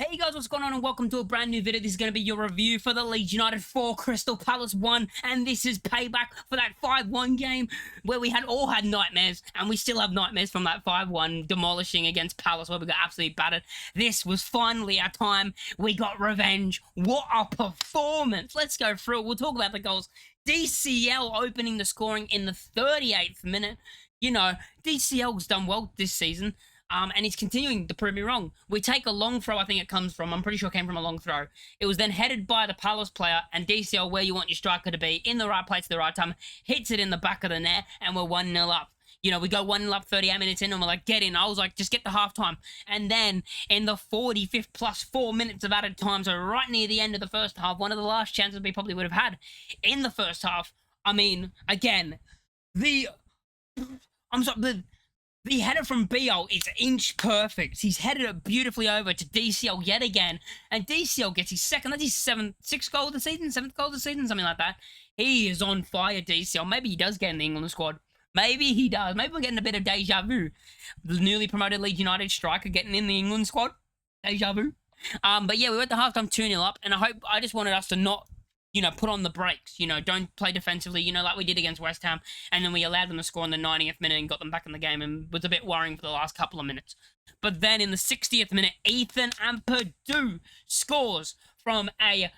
Hey guys, what's going on and welcome to a brand new video. This is going to be your review for the Leeds United 4, Crystal Palace 1, and this is payback for that 5-1 game where we all had nightmares, and we still have nightmares from that 5-1 demolishing against Palace where we got absolutely battered. This was finally our time. We got revenge. What a performance. Let's go through it. We'll talk about the goals. DCL opening the scoring in the 38th minute. You know, DCL's done well this season. And he's continuing to prove me wrong. We take a long throw, I think it comes from. I'm pretty sure it came from a long throw. It was then headed by the Palace player, and DCL, where you want your striker to be, in the right place at the right time, hits it in the back of the net, and we're 1-0 up. You know, we go 1-0 up 38 minutes in, and we're like, get in. I was like, just get the half-time. And then, in the 45th plus 4 minutes of added time, so right near the end of the first half, one of the last chances we probably would have had in the first half. I mean, again, the header from BL is inch perfect. He's headed it beautifully over to DCL yet again. And DCL gets his second, that's his sixth goal of the season, seventh goal of the season, something like that. He is on fire, DCL. Maybe he does get in the England squad. Maybe he does. Maybe we're getting a bit of deja vu. The newly promoted Leeds United striker getting in the England squad. Deja vu. But yeah, we went to halftime 2-0 up. And I just wanted us to not, put on the brakes, don't play defensively, like we did against West Ham. And then we allowed them to score in the 90th minute and got them back in the game and was a bit worrying for the last couple of minutes. But then in the 60th minute, Ethan Ampadu scores from a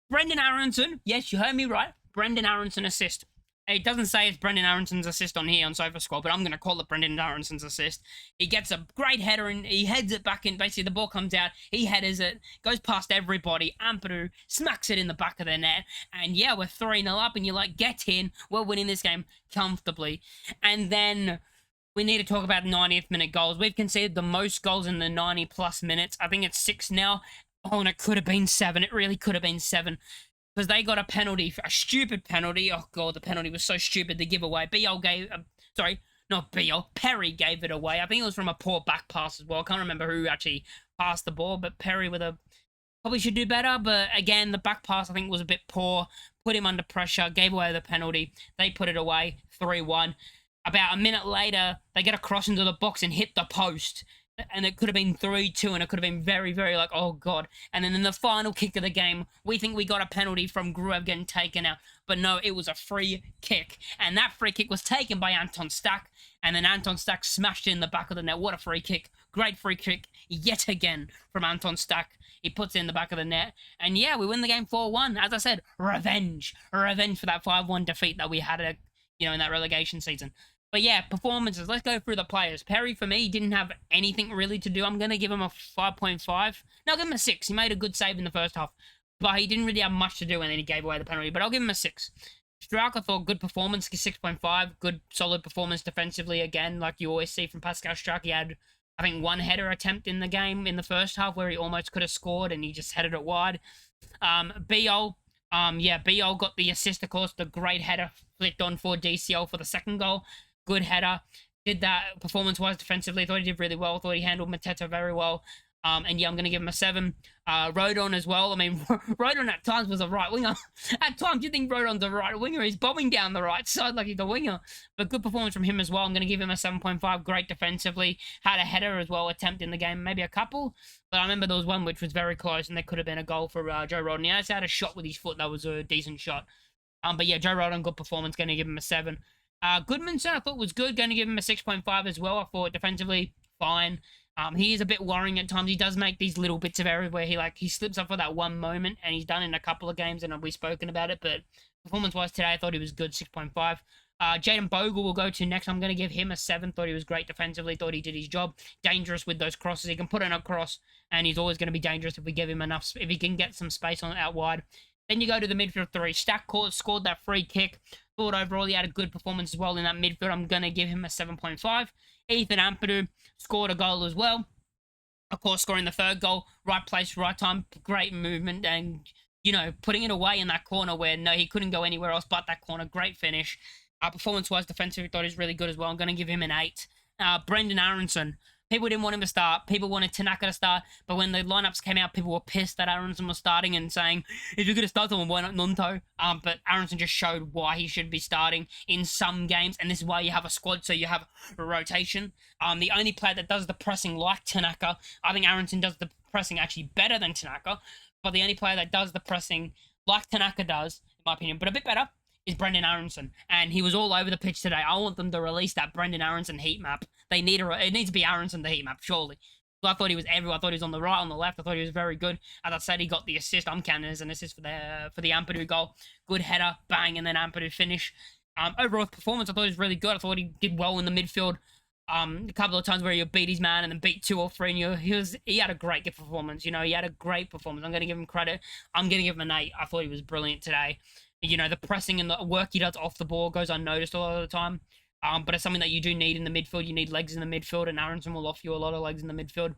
Brendan Aronson. Yes, you heard me right. Brendan Aronson assist. It doesn't say it's Brendan Aronson's assist on here on SofaScore, but I'm going to call it Brendan Aronson's assist. He gets a great header and he heads it back in. Basically, the ball comes out. He headers it, goes past everybody. Ampadu smacks it in the back of the net. And yeah, we're 3-0 up and you're like, get in. We're winning this game comfortably. And then we need to talk about 90th minute goals. We've conceded the most goals in the 90 plus minutes. I think it's 6 now. Oh, and it could have been 7. It really could have been 7. Because they got a penalty, a stupid penalty. Oh, God, the penalty was so stupid to give away. Perry gave it away. I think it was from a poor back pass as well. I can't remember who actually passed the ball, but Perry probably should do better. But again, the back pass, I think, was a bit poor. Put him under pressure, gave away the penalty. They put it away, 3-1. About a minute later, they get a cross into the box and hit the post. And it could have been 3-2, and it could have been very, very like, oh, God. And then in the final kick of the game, we think we got a penalty from Gruev getting taken out. But no, it was a free kick. And that free kick was taken by Anton Stack. And then Anton Stack smashed it in the back of the net. What a free kick. Great free kick yet again from Anton Stack. He puts it in the back of the net. And yeah, we win the game 4-1. As I said, revenge. Revenge for that 5-1 defeat that we had, in that relegation season. But yeah, performances. Let's go through the players. Perry, for me, didn't have anything really to do. I'm going to give him a 5.5. No, I'll give him a 6. He made a good save in the first half. But he didn't really have much to do, and then he gave away the penalty. But I'll give him a 6. Strauch, I thought, good performance, 6.5. Good, solid performance defensively again, like you always see from Pascal Strauch. He had, I think, one header attempt in the game in the first half where he almost could have scored, and he just headed it wide. BL got the assist, of course. The great header flicked on for DCL for the second goal. Good header. Did that performance-wise defensively. Thought he did really well. Thought he handled Mateta very well. And yeah, I'm going to give him a 7. Rodon as well. I mean, Rodon at times was a right winger. At times, you think Rodon's a right winger. He's bombing down the right side like he's a winger. But good performance from him as well. I'm going to give him a 7.5. Great defensively. Had a header as well, attempt in the game. Maybe a couple. But I remember there was one which was very close, and there could have been a goal for Joe Rodon. He also had a shot with his foot. That was a decent shot. But yeah, Joe Rodon, good performance. Going to give him a 7. Goodmanson, I thought was good. Going to give him a 6.5 as well. I thought defensively, fine. He is a bit worrying at times. He does make these little bits of errors where he slips up for that one moment, and he's done in a couple of games, and we've spoken about it. But performance-wise today, I thought he was good, 6.5. Jaden Bogle will go to next. I'm going to give him a 7. Thought he was great defensively. Thought he did his job. Dangerous with those crosses. He can put in a cross, and he's always going to be dangerous if we give him enough. If he can get some space on out wide. Then you go to the midfield 3. Stack scored that free kick. Thought overall he had a good performance as well in that midfield. I'm going to give him a 7.5. Ethan Ampadu scored a goal as well. Of course, scoring the third goal. Right place, right time. Great movement and, putting it away in that corner where, no, he couldn't go anywhere else but that corner. Great finish. Performance-wise, defensively, thought he was really good as well. I'm going to give him an 8. Brendan Aronson. People didn't want him to start. People wanted Tanaka to start. But when the lineups came out, people were pissed that Aronson was starting and saying, if you're going to start someone, why not Nunto? But Aronson just showed why he should be starting in some games. And this is why you have a squad, so you have a rotation. The only player that does the pressing like Tanaka, I think Aronson does the pressing actually better than Tanaka, but the only player that does the pressing like Tanaka does, in my opinion, but a bit better, is Brendan Aronson. And he was all over the pitch today. I want them to release that Brendan Aronson heat map. It needs to be Aronson the heat map, surely. So I thought he was everywhere. I thought he was on the right, on the left. I thought he was very good. As I said, he got the assist. I'm counting as an assist for the Ampadu goal. Good header, bang, and then Ampadu finish. Overall performance, I thought he was really good. I thought he did well in the midfield. A couple of times where he beat his man and then beat 2 or 3, and he had a great performance. He had a great performance. I'm going to give him credit. I'm going to give him an 8. I thought he was brilliant today. The pressing and the work he does off the ball goes unnoticed a lot of the time. But it's something that you do need in the midfield. You need legs in the midfield, and Aronson will offer you a lot of legs in the midfield.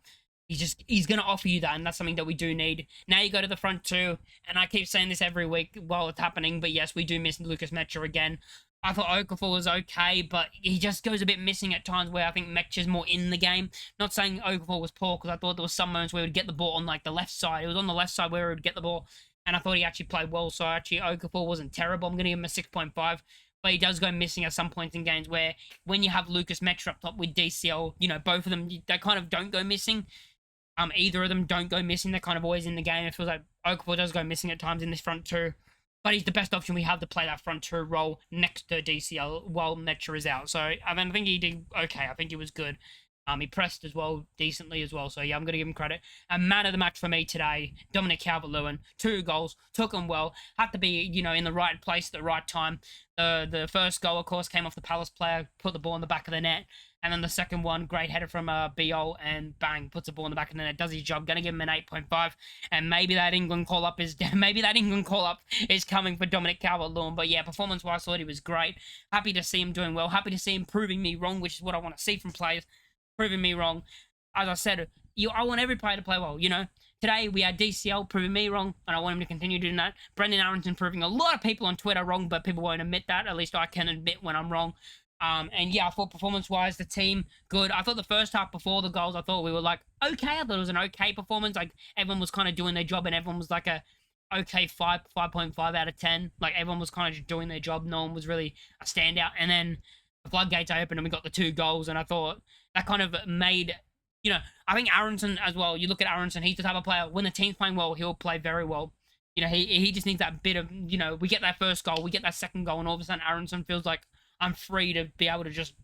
He's going to offer you that, and that's something that we do need. Now you go to the front two, and I keep saying this every week while it's happening, but yes, we do miss Lucas Mecha again. I thought Okafor was okay, but he just goes a bit missing at times where I think Mecha's more in the game. Not saying Okafor was poor, because I thought there was some moments where he would get the ball on the left side. It was on the left side where he would get the ball, and I thought he actually played well. So actually Okafor wasn't terrible. I'm going to give him a 6.5. But he does go missing at some points in games where when you have Lucas Mecha up top with DCL, both of them, they kind of don't go missing. Either of them don't go missing. They're kind of always in the game. It feels like Okafor does go missing at times in this front two. But he's the best option we have to play that front two role next to DCL while Mecha is out. So, I think he did okay. I think he was good. He pressed as well, decently as well. So, yeah, I'm going to give him credit. And man of the match for me today, Dominic Calvert-Lewin. 2 goals, took them well. Had to be, in the right place at the right time. The first goal, of course, came off the Palace player, put the ball in the back of the net. And then the second one, great header from Biol, and bang, puts the ball in the back of the net, does his job. Going to give him an 8.5. And maybe that England call-up is coming for Dominic Calvert-Lewin. But yeah, performance-wise, I thought he was great. Happy to see him doing well. Happy to see him proving me wrong, which is what I want to see from players. Proving me wrong. As I said, I want every player to play well, Today, we had DCL proving me wrong, and I want him to continue doing that. Brendan Aronson proving a lot of people on Twitter wrong, but people won't admit that. At least I can admit when I'm wrong. And yeah, I thought performance-wise, the team, good. I thought the first half before the goals, I thought we were okay. I thought it was an okay performance. Everyone was kind of doing their job, and everyone was a okay 5.5 out of 10. Everyone was kind of just doing their job. No one was really a standout. And then the floodgates opened, and we got the 2 goals, and I thought that kind of made... I think Aronson as well, you look at Aronson, he's the type of player, when the team's playing well, he'll play very well. He just needs that bit of, we get that first goal, we get that second goal, and all of a sudden Aronson feels like I'm free to be able to just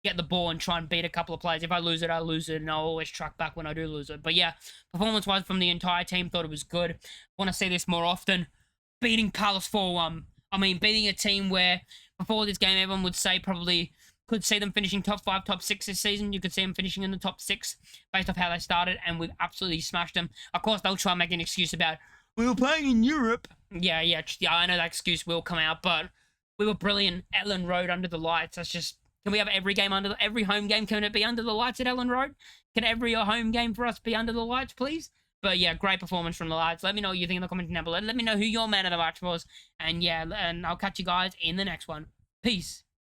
get the ball and try and beat a couple of players. If I lose it, I lose it, and I'll always track back when I do lose it. But yeah, performance-wise from the entire team, thought it was good. Want to see this more often. Beating Palace 4-1. Beating a team where, before this game, everyone would say probably... could see them finishing top 5, top 6 this season. You could see them finishing in the top 6 based off how they started, and we've absolutely smashed them. Of course, they'll try and make an excuse about, we were playing in Europe. Yeah, I know that excuse will come out, but we were brilliant. Ellen Road under the lights. That's just, can we have every home game, can it be under the lights at Ellen Road? Can every home game for us be under the lights, please? But yeah, great performance from the lads. Let me know what you think in the comments down below. Let me know who your man of the match was. And yeah, and I'll catch you guys in the next one. Peace.